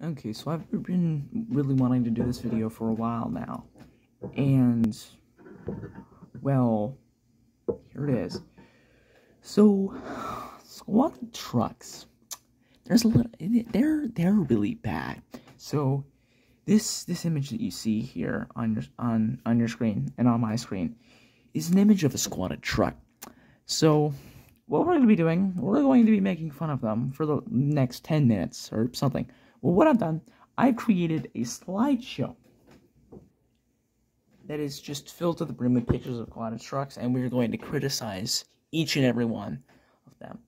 Okay, so I've been really wanting to do this video for a while now, and, well, here it is. So, squad trucks, there's a little, they're really bad. So, this image that you see here on your screen and on my screen is an image of a squatted truck. So, what we're going to be doing, we're going to be making fun of them for the next 10 minutes or something. Well, what I've done, I've created a slideshow that is just filled to the brim with pictures of squatted trucks, and we're going to criticize each and every one of them.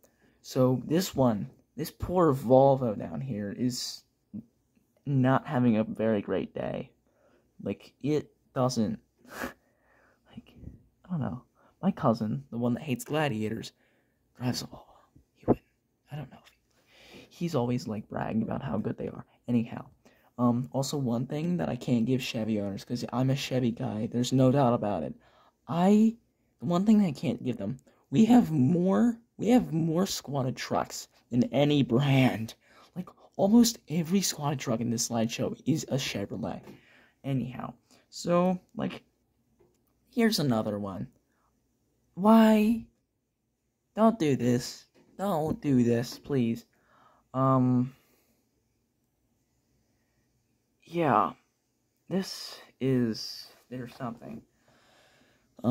So, this poor Volvo down here is not having a very great day. Like, it doesn't, like, I don't know. My cousin, the one that hates gladiators, drives a Volvo. He wouldn't. I don't know. He's always, like, bragging about how good they are. Anyhow. Also one thing that I can't give Chevy owners, because I'm a Chevy guy, there's no doubt about it. The one thing that I can't give them, we have more squatted trucks than any brand. Like, almost every squatted truck in this slideshow is a Chevrolet. Anyhow, so, like, here's another one. Why? Don't do this. Don't do this, please. Yeah. There's something. I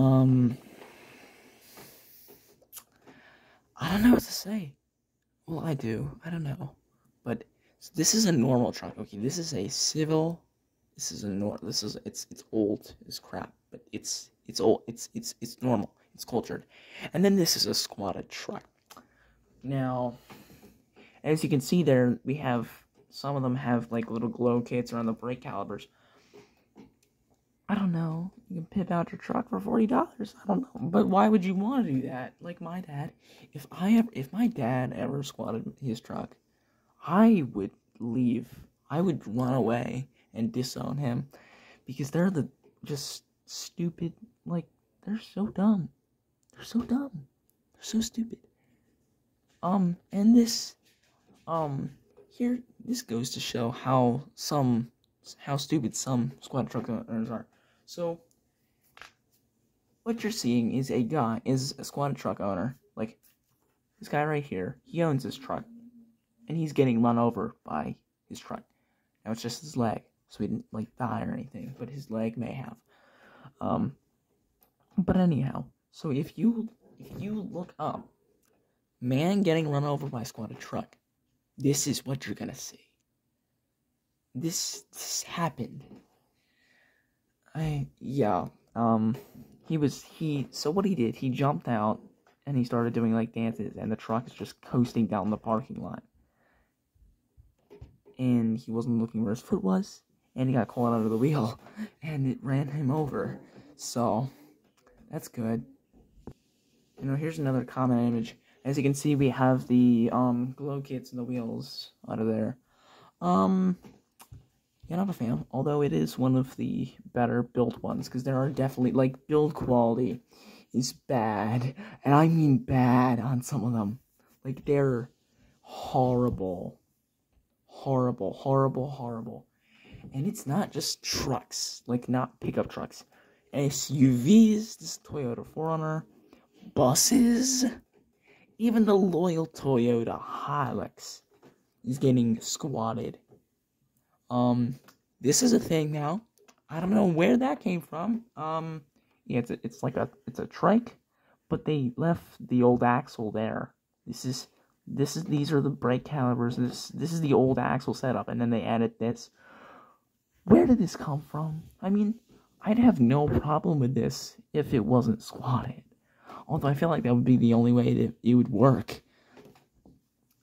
don't know what to say. Well, I do. I don't know. But this is a normal truck, okay? This is a civil. It's old as crap, but it's old. It's normal. It's cultured. And then this is a squatted truck. Now, as you can see there, we have some of them have like little glow kits around the brake calipers. I don't know. You can pimp out your truck for $40. I don't know. But why would you want to do that? Like my dad. If my dad ever squatted his truck, I would leave. I would run away and disown him. Because they're just stupid. Like, they're so dumb. They're so dumb. They're so stupid. And this goes to show how stupid some squad truck owners are. So, what you're seeing is a squad truck owner, like, this guy right here, he owns his truck, and he's getting run over by his truck. Now, it's just his leg, so he didn't, like, die or anything, but his leg may have. But anyhow, so if you look up, man getting run over by a squatted truck, this is what you're gonna see. This happened. So what he did, he jumped out, and he started doing, like, dances, and the truck is just coasting down the parking lot. And he wasn't looking where his foot was, and he got caught under the wheel, and it ran him over. So, that's good. Here's another common image. As you can see, we have the, glow kits and the wheels under there. Yeah, not a fan, although it is one of the better built ones, because there are definitely, like, build quality is bad, and I mean bad on some of them. Like, they're horrible. Horrible, horrible, horrible. And it's not just trucks, like, not pickup trucks. SUVs, this Toyota 4Runner, buses, even the loyal Toyota Hilux is getting squatted. This is a thing now. I don't know where that came from. Yeah, it's a trike, but they left the old axle there. These are the brake calipers. This is the old axle setup, and then they added this. Where did this come from? I mean, I'd have no problem with this if it wasn't squatted. Although I feel like that would be the only way that it would work.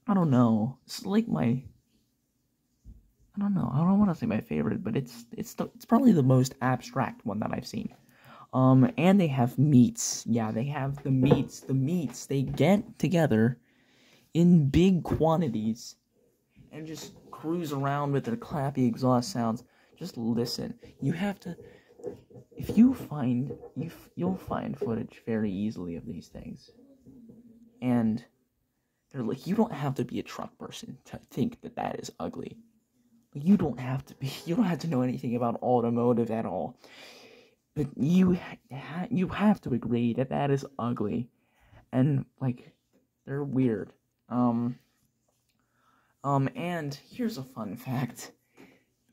I don't know. It's like I don't know. I don't want to say my favorite, but it's probably the most abstract one that I've seen. And they have meats. Yeah, they have the meats. The meats, they get together in big quantities and just cruise around with their clappy exhaust sounds. Just listen. You have to, if you find, you'll find footage very easily of these things. And they're like, you don't have to be a truck person to think that is ugly. You don't have to be. You don't have to know anything about automotive at all. But you have to agree that that is ugly, and like they're weird. And here's a fun fact: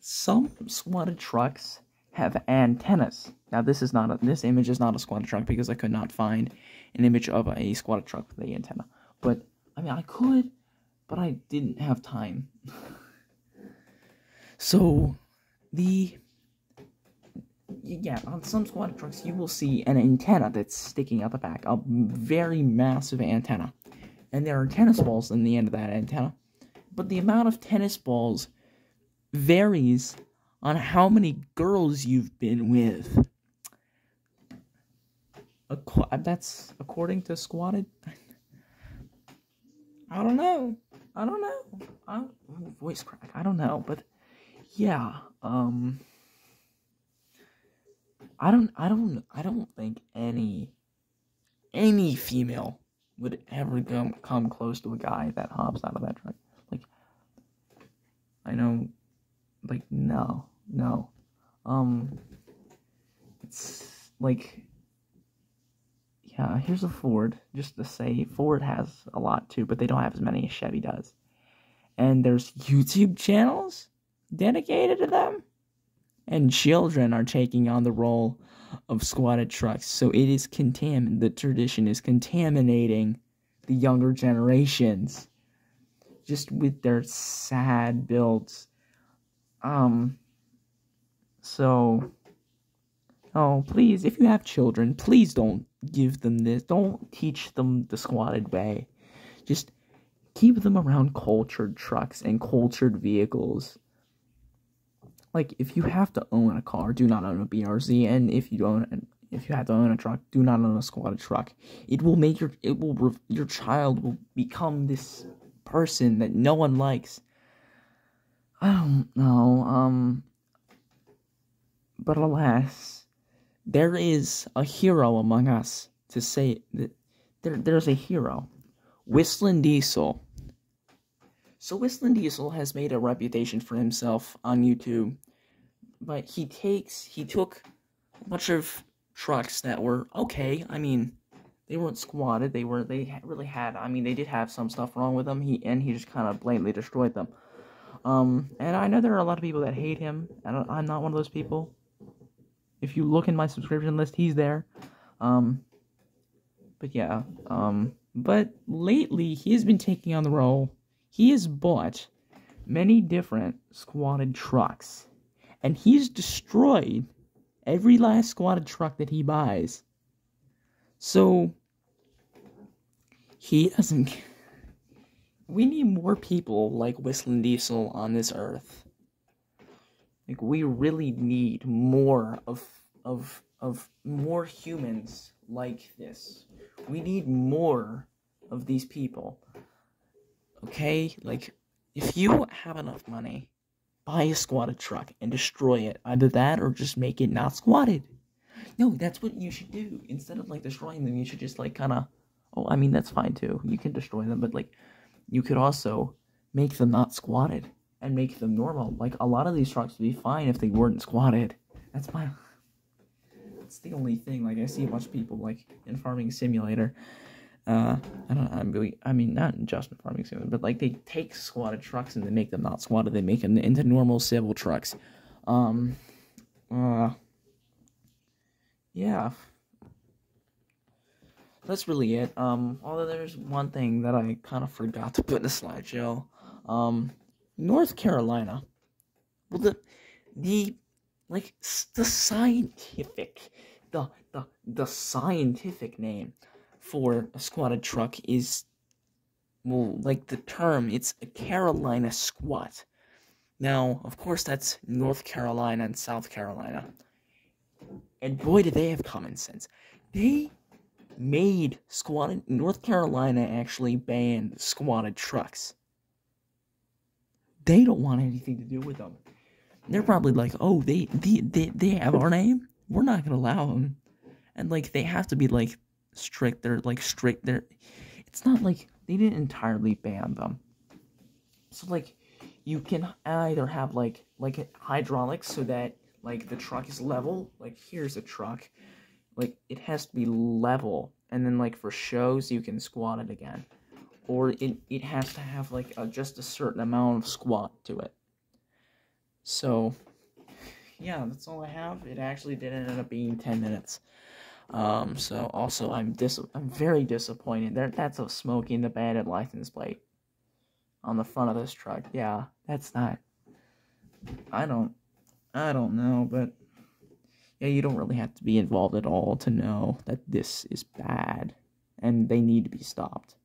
some squatted trucks have antennas. Now, this image is not a squatted truck because I could not find an image of a squatted truck with a antenna. But I mean, I could, but I didn't have time. So, on some squatted trucks, you will see an antenna that's sticking out the back, a very massive antenna. And there are tennis balls in the end of that antenna. But the amount of tennis balls varies on how many girls you've been with. That's according to squatted. I don't know. Voice crack. I don't know, but yeah. I don't think any female would ever come close to a guy that hops out of that truck. Like, I know, like, no. It's like, yeah, here's a Ford, just to say, Ford has a lot too, but they don't have as many as Chevy does. And there's YouTube channels dedicated to them. And children are taking on the role of squatted trucks. So it is the tradition is contaminating the younger generations. Just with their sad builds. So, oh, please, if you have children, please don't give them this. Don't teach them the squatted way. Just keep them around cultured trucks and cultured vehicles. Like, if you have to own a car, do not own a BRZ, and if you have to own a truck, do not own a squatted truck. Your child will become this person that no one likes. I don't know, but alas, there is a hero among us to say that there's a hero, Whistling Diesel. So Whistling Diesel has made a reputation for himself on YouTube, but he took a bunch of trucks that were okay. I mean, they weren't squatted. They did have some stuff wrong with them. He just kind of blatantly destroyed them. And I know there are a lot of people that hate him, and I'm not one of those people. If you look in my subscription list, he's there. But yeah, but lately he has been taking on the role. He has bought many different squatted trucks, and he's destroyed every last squatted truck that he buys. So, he doesn't... We need more people like Whistling Diesel on this earth. Like, we really need more of more humans like this. We need more of these people. Okay? Like, if you have enough money, buy a squatted truck and destroy it. Either that or just make it not squatted. No, that's what you should do. Instead of, like, destroying them, you should just, like, kind of... Oh, I mean, that's fine, too. You can destroy them, but, like, you could also make them not squatted and make them normal. Like, a lot of these trucks would be fine if they weren't squatted. That's the only thing. Like, I see a bunch of people, like, in Farming Simulator. Not just in Farming Simulator, but, like, they take squatted trucks and they make them not squatted. They make them into normal civil trucks. Yeah. That's really it. Although there's one thing that I kind of forgot to put in the slideshow. North Carolina. Well, the scientific name for a squatted truck is, well, like the term, it's a Carolina squat. Now, of course, that's North Carolina and South Carolina. And boy, do they have common sense. They made squatted... North Carolina actually banned squatted trucks. They don't want anything to do with them. They're probably like, oh, they have our name? We're not going to allow them. And, like, they have to be, like, strict. They're, like, strict. It's not like they didn't entirely ban them. So, like, you can either have like hydraulics so that like the truck is level. Like here's a truck, like it has to be level, and then like for shows you can squat it again, or it has to have like just a certain amount of squat to it. So yeah, that's all I have. It actually did end up being 10 minutes. So also I'm very disappointed. That's a Smokey in the Bandit license plate on the front of this truck. Yeah, that's not. I don't know, but yeah, you don't really have to be involved at all to know that this is bad and they need to be stopped.